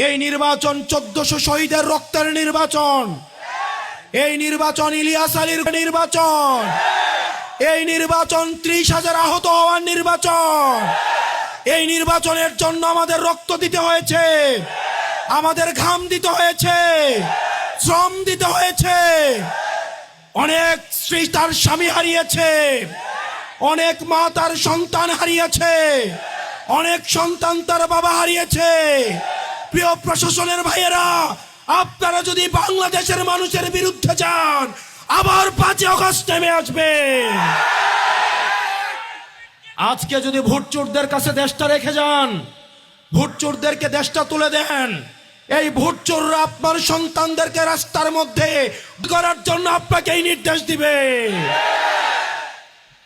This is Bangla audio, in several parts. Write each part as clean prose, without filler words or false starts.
এই নির্বাচন 1400 শহীদের রক্তের নির্বাচন। এই নির্বাচন ইলিয়াস আলীর নির্বাচন। এই নির্বাচন 30,000 আহত হওয়ার নির্বাচন। এই নির্বাচনের জন্য আমাদের রক্ত দিতে হয়েছে, আমাদের ঘাম দিতে হয়েছে, শ্রম দিতে হয়েছে। অনেক স্ত্রী তার স্বামী হারিয়েছে, অনেক মা তার সন্তান হারিয়েছে, অনেক সন্তান তার বাবা হারিয়েছে। প্রিয় প্রশাসনের ভাইয়েরা, আপনারা যদি বাংলাদেশের মানুষের বিরুদ্ধে যান, আবার 5 আগস্ট নেমে আসবে। আজকে যদি ভোটচোরদের কাছে দেশটা রেখে যান, ভোটচোরদেরকে দেশটা তুলে দেন, এই ভোটচোররা আপনার সন্তানদেরকে রাস্তার মধ্যে করার জন্য আপনাকে এই নির্দেশ দিবে।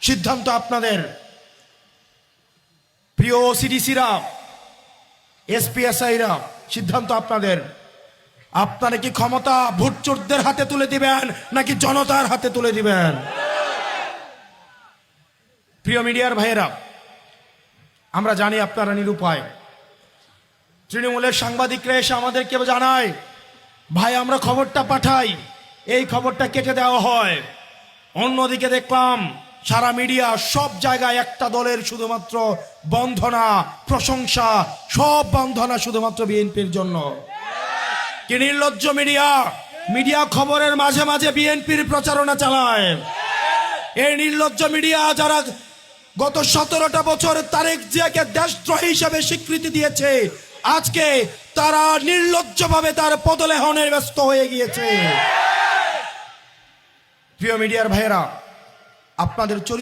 সিদ্ধান্ত আপনাদের। প্রিয় সিডিসিরা, এসপিএসআইরা, সিদ্ধান্ত আপনাদের। আপনারা কি ক্ষমতা ভোটচোরদের হাতে তুলে দিবেন নাকি জনতার হাতে তুলে দিবেন? প্রিয় মিডিয়ার ভাইয়েরা, আমরা জানি আপনারা নিরুপায়। তৃণমূলের সাংবাদিকরা এসে আমাদেরকে জানায়, ভাই আমরা খবরটা পাঠাই, এই খবরটা কেটে দেওয়া হয়। অন্যদিকে দেখলাম সারা মিডিয়া সব জায়গায় একটা দলের শুধুমাত্র বন্ধনা, প্রশংসা, সব বন্ধনা শুধুমাত্র বিএনপির জন্য। কি নির্লজ্জ মিডিয়া! মিডিয়া খবরের মাঝে মাঝে বিএনপির প্রচারণা চালায়। এই নির্লজ্জ মিডিয়া যারা গত 17টা বছর তারেক জিয়াকে দেশদ্রোহী হিসেবে স্বীকৃতি দিয়েছে, আজকে তারা নির্লজ্জভাবে তার পদলেহনে ব্যস্ত হয়ে গিয়েছে। প্রিয় মিডিয়ার ভাইয়েরা, আপনাদের